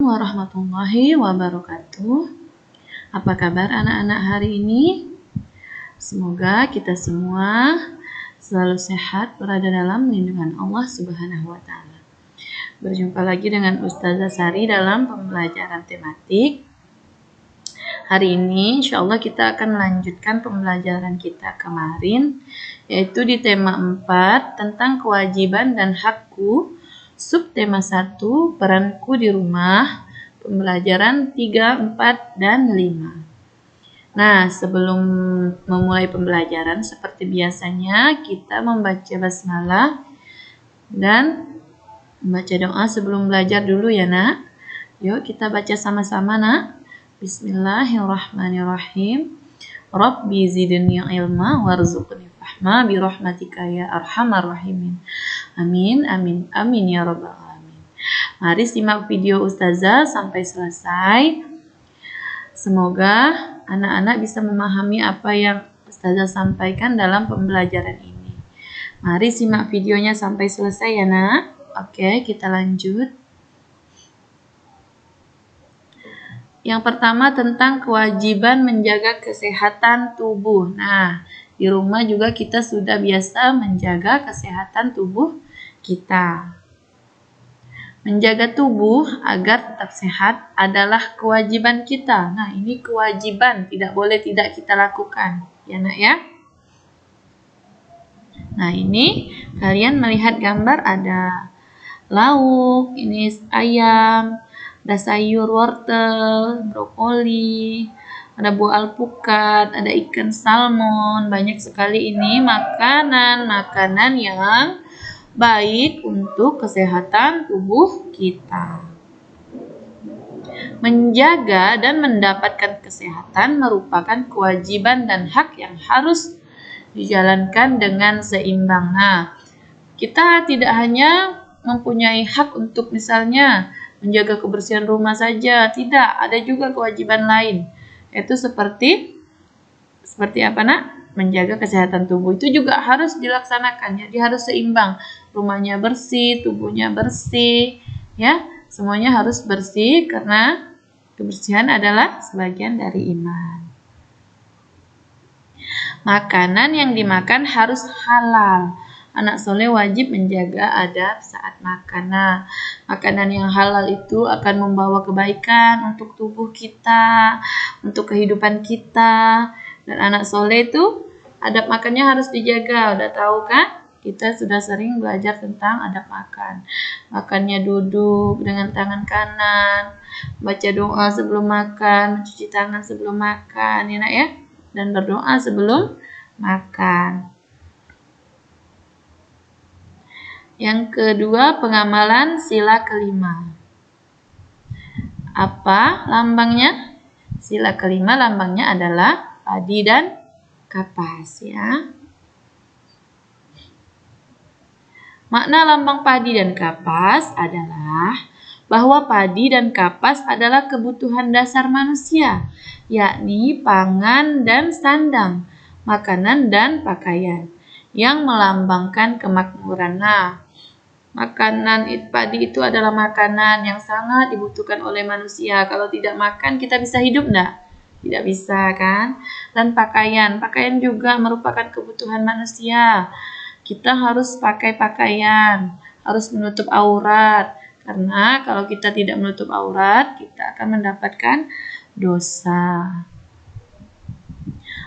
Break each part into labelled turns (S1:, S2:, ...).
S1: Warahmatullahi wabarakatuh. Apa kabar anak-anak hari ini? Semoga kita semua selalu sehat, berada dalam lindungan Allah Subhanahu wa Ta'ala. Berjumpa lagi dengan Ustazah Sari dalam pembelajaran tematik. Hari ini insya Allah kita akan melanjutkan pembelajaran kita kemarin, yaitu di tema 4 tentang kewajiban dan hakku. Subtema 1, peranku di rumah, pembelajaran 3, 4, dan 5. Nah, sebelum memulai pembelajaran, seperti biasanya kita membaca basmalah dan membaca doa sebelum belajar dulu ya nak. Yuk kita baca sama-sama nak. Bismillahirrahmanirrahim. Rabbi zidni ilma warzuqni fahma birahmatika ya arhamar rahimin. Amin, amin, amin ya rabbal alamin. Mari simak video Ustazah sampai selesai. Semoga anak-anak bisa memahami apa yang Ustazah sampaikan dalam pembelajaran ini. Mari simak videonya sampai selesai ya nak. Oke, kita lanjut. Yang pertama tentang kewajiban menjaga kesehatan tubuh. Nah, di rumah juga kita sudah biasa menjaga kesehatan tubuh kita. Menjaga tubuh agar tetap sehat adalah kewajiban kita. Nah, ini kewajiban, tidak boleh tidak kita lakukan. Ya nak ya? Nah, ini kalian melihat gambar ada lauk, ini ayam, ada sayur wortel, brokoli, ada buah alpukat, ada ikan salmon. Banyak sekali ini makanan-makanan yang baik untuk kesehatan tubuh kita. Menjaga dan mendapatkan kesehatan merupakan kewajiban dan hak yang harus dijalankan dengan seimbang. Nah, kita tidak hanya mempunyai hak untuk misalnya menjaga kebersihan rumah saja, tidak, ada juga kewajiban lain. Itu seperti apa nak? Menjaga kesehatan tubuh itu juga harus dilaksanakan, jadi harus seimbang. Rumahnya bersih, tubuhnya bersih, ya, semuanya harus bersih karena kebersihan adalah sebagian dari iman. Makanan yang dimakan harus halal. Anak soleh wajib menjaga adab saat makan. Nah, makanan yang halal itu akan membawa kebaikan untuk tubuh kita, untuk kehidupan kita. Dan anak soleh itu adab makannya harus dijaga. Udah tahu kan? Kita sudah sering belajar tentang adab makan. Makannya duduk dengan tangan kanan, baca doa sebelum makan, mencuci tangan sebelum makan, ya nak ya, dan berdoa sebelum makan. Yang kedua, pengamalan sila kelima. Apa lambangnya? Sila kelima lambangnya adalah padi dan kapas ya. Makna lambang padi dan kapas adalah bahwa padi dan kapas adalah kebutuhan dasar manusia, yakni pangan dan sandang, makanan dan pakaian, yang melambangkan kemakmuran. Nah, makanan padi itu adalah makanan yang sangat dibutuhkan oleh manusia. Kalau tidak makan, kita bisa hidup enggak? Tidak bisa kan? Dan pakaian juga merupakan kebutuhan manusia. Kita harus pakai pakaian, harus menutup aurat. Karena kalau kita tidak menutup aurat, kita akan mendapatkan dosa.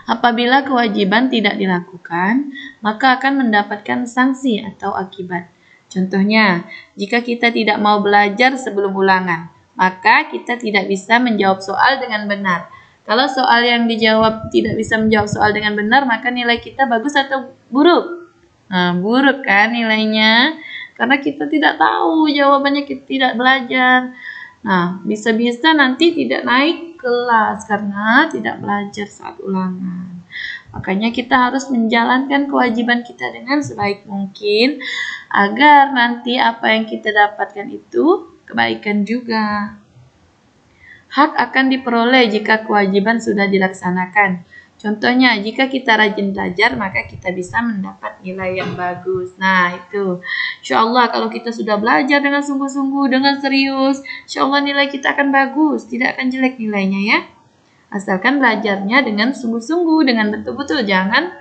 S1: Apabila kewajiban tidak dilakukan, maka akan mendapatkan sanksi atau akibat. Contohnya, jika kita tidak mau belajar sebelum ulangan, maka kita tidak bisa menjawab soal dengan benar. Kalau soal yang dijawab tidak bisa menjawab soal dengan benar, maka nilai kita bagus atau buruk? Nah, buruk kan nilainya, karena kita tidak tahu jawabannya, kita tidak belajar. Nah, bisa-bisa nanti tidak naik kelas karena tidak belajar saat ulangan. Makanya kita harus menjalankan kewajiban kita dengan sebaik mungkin agar nanti apa yang kita dapatkan itu kebaikan juga. Hak akan diperoleh jika kewajiban sudah dilaksanakan. Contohnya, jika kita rajin belajar, maka kita bisa mendapat nilai yang bagus. Nah, itu. Insya Allah, kalau kita sudah belajar dengan sungguh-sungguh, dengan serius, insya Allah nilai kita akan bagus, tidak akan jelek nilainya ya. Asalkan belajarnya dengan sungguh-sungguh, dengan betul-betul. Jangan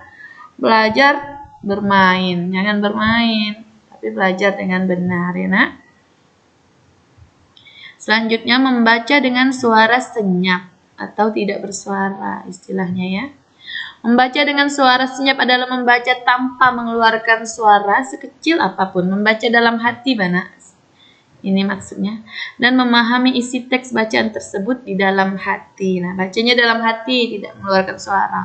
S1: belajar bermain, jangan bermain, tapi belajar dengan benar ya nak. Selanjutnya, membaca dengan suara senyap atau tidak bersuara istilahnya ya. Membaca dengan suara senyap adalah membaca tanpa mengeluarkan suara sekecil apapun. Membaca dalam hati, Bana. Ini maksudnya. Dan memahami isi teks bacaan tersebut di dalam hati. Nah, bacanya dalam hati, tidak mengeluarkan suara.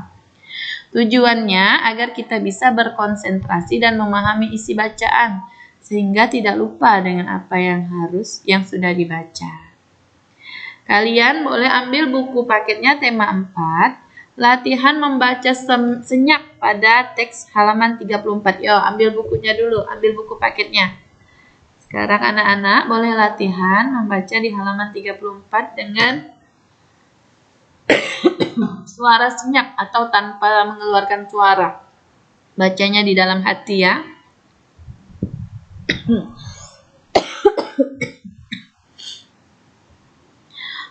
S1: Tujuannya agar kita bisa berkonsentrasi dan memahami isi bacaan, sehingga tidak lupa dengan apa yang sudah dibaca. Kalian boleh ambil buku paketnya tema 4. Latihan membaca senyap pada teks halaman 34. Yo, ambil bukunya dulu, ambil buku paketnya. Sekarang anak-anak boleh latihan membaca di halaman 34 dengan suara senyap atau tanpa mengeluarkan suara. Bacanya di dalam hati ya.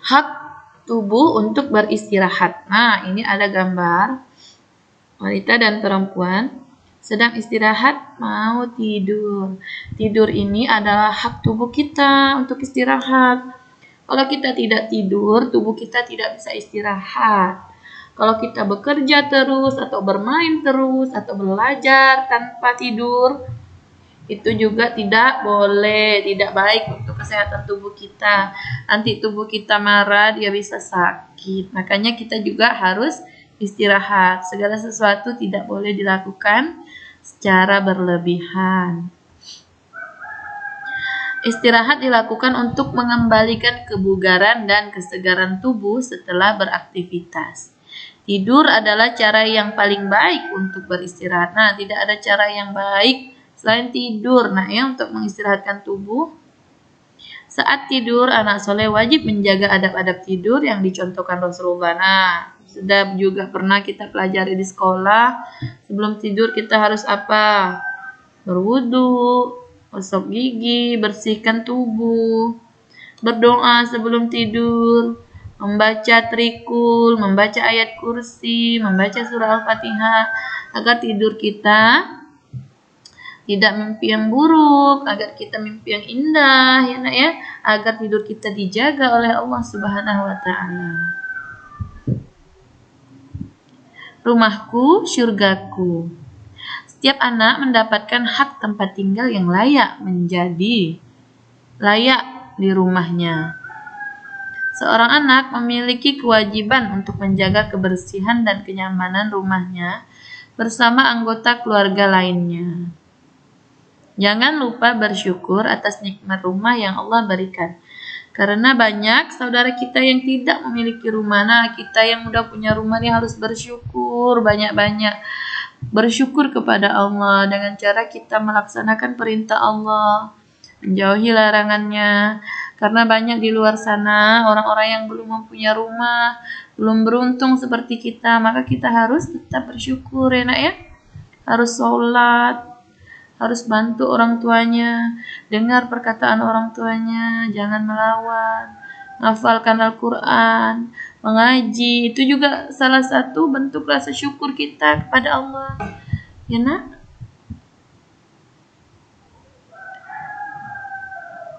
S1: Hak tubuh untuk beristirahat. Nah, ini ada gambar wanita dan perempuan sedang istirahat mau tidur. Tidur ini adalah hak tubuh kita untuk istirahat. Kalau kita tidak tidur, tubuh kita tidak bisa istirahat. Kalau kita bekerja terus atau bermain terus atau belajar tanpa tidur, itu juga tidak boleh, tidak baik untuk kesehatan tubuh kita. Nanti tubuh kita marah, dia bisa sakit. Makanya kita juga harus istirahat. Segala sesuatu tidak boleh dilakukan secara berlebihan. Istirahat dilakukan untuk mengembalikan kebugaran dan kesegaran tubuh setelah beraktivitas. Tidur adalah cara yang paling baik untuk beristirahat. Nah, tidak ada cara yang baik selain tidur, nah ya, untuk mengistirahatkan tubuh. Saat tidur, anak soleh wajib menjaga adab-adab tidur yang dicontohkan Rasulullah. Nah, sudah juga pernah kita pelajari di sekolah. Sebelum tidur kita harus apa? Berwudu, gosok gigi, bersihkan tubuh, berdoa sebelum tidur, membaca trikul, membaca ayat kursi, membaca surah Al-Fatihah, agar tidur kita tidak mimpi yang buruk, agar kita mimpi yang indah, ya nak ya, agar tidur kita dijaga oleh Allah Subhanahu wa taala. Rumahku, syurgaku. Setiap anak mendapatkan hak tempat tinggal yang layak di rumahnya. Seorang anak memiliki kewajiban untuk menjaga kebersihan dan kenyamanan rumahnya bersama anggota keluarga lainnya. Jangan lupa bersyukur atas nikmat rumah yang Allah berikan. Karena banyak saudara kita yang tidak memiliki rumah. Nah, kita yang udah punya rumah ini harus bersyukur banyak-banyak. Bersyukur kepada Allah dengan cara kita melaksanakan perintah Allah, menjauhi larangannya. Karena banyak di luar sana orang-orang yang belum mempunyai rumah, belum beruntung seperti kita. Maka kita harus tetap bersyukur ya nak ya. Harus sholat, harus bantu orang tuanya, dengar perkataan orang tuanya, jangan melawan, menghafalkan Al-Quran, mengaji. Itu juga salah satu bentuk rasa syukur kita kepada Allah. Ya nak?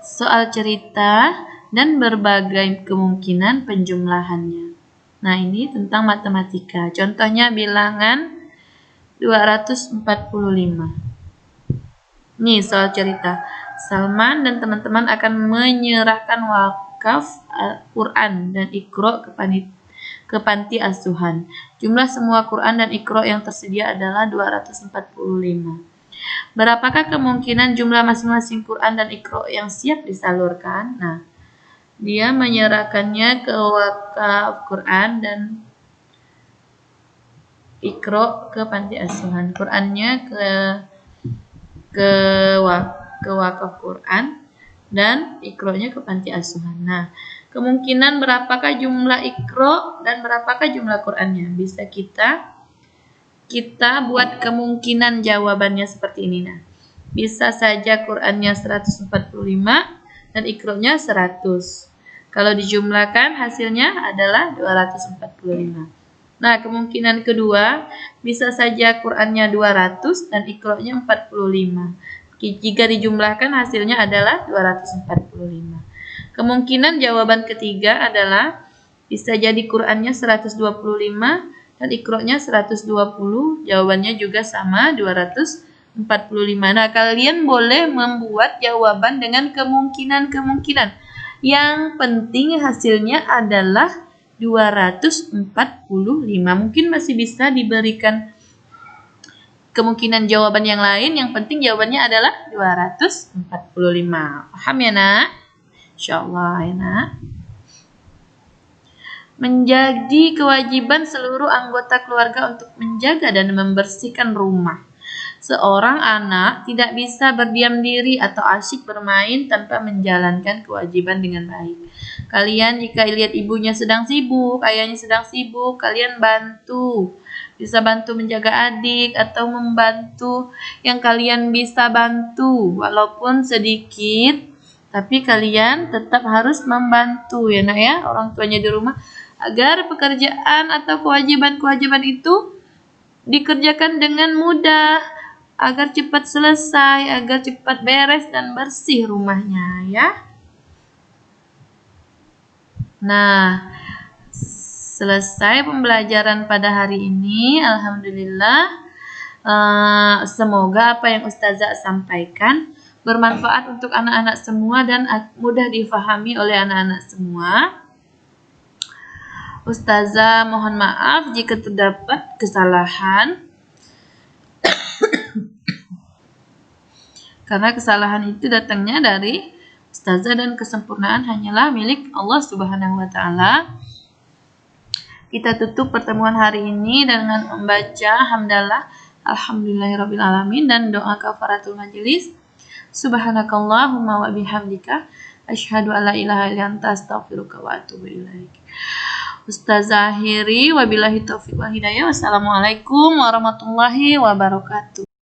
S1: Soal cerita dan berbagai kemungkinan penjumlahannya. Nah, ini tentang matematika. Contohnya bilangan 245. Nih soal cerita. Salman dan teman-teman akan menyerahkan wakaf Quran dan Iqra ke panti asuhan. Jumlah semua Quran dan Iqra yang tersedia adalah 245. Berapakah kemungkinan jumlah masing-masing Quran dan Iqra yang siap disalurkan? Nah, dia menyerahkannya ke wakaf Quran dan Iqra ke panti asuhan. Qurannya ke wakaf Quran dan Iqra-nya ke panti asuhan. Nah, Kemungkinan berapakah jumlah Iqra dan berapakah jumlah Qur'annya? Bisa kita buat kemungkinan jawabannya seperti ini. Nah, bisa saja Qur'annya 145 dan Iqra-nya 100. Kalau dijumlahkan hasilnya adalah 245. Nah, kemungkinan kedua, bisa saja Qur'annya 200 dan Iqra-nya 45. Jika dijumlahkan hasilnya adalah 245. Kemungkinan jawaban ketiga adalah bisa jadi Qur'annya 125 dan Iqra-nya 120. Jawabannya juga sama 245. Nah, kalian boleh membuat jawaban dengan kemungkinan-kemungkinan. Yang penting hasilnya adalah 245. Mungkin masih bisa diberikan kemungkinan jawaban yang lain. Yang penting jawabannya adalah 245. Paham ya, Nak? Insyaallah ya, Nak. Menjadi kewajiban seluruh anggota keluarga untuk menjaga dan membersihkan rumah. Seorang anak tidak bisa berdiam diri atau asyik bermain tanpa menjalankan kewajiban dengan baik. Kalian jika lihat ibunya sedang sibuk, ayahnya sedang sibuk, kalian bantu. Bisa bantu menjaga adik atau membantu yang kalian bisa bantu. Walaupun sedikit, tapi kalian tetap harus membantu ya, Nak ya, orang tuanya di rumah, agar pekerjaan atau kewajiban-kewajiban itu dikerjakan dengan mudah, agar cepat selesai, agar cepat beres dan bersih rumahnya ya. Nah, selesai pembelajaran pada hari ini. Alhamdulillah. Semoga apa yang Ustazah sampaikan bermanfaat untuk anak-anak semua dan mudah difahami oleh anak-anak semua. Ustazah mohon maaf jika terdapat kesalahan. Karena kesalahan itu datangnya dari Ustazah dan kesempurnaan hanyalah milik Allah Subhanahu wa taala. Kita tutup pertemuan hari ini dengan membaca hamdalah alhamdulillahirabbil alamin dan doa kafaratul majelis. Subhanakallahumma wa bihamdika asyhadu alla ilaha illa anta astaghfiruka wa atubu ilaik. Ustazah akhiri wabillahi taufiq wal hidayah. Wassalamualaikum warahmatullahi wabarakatuh.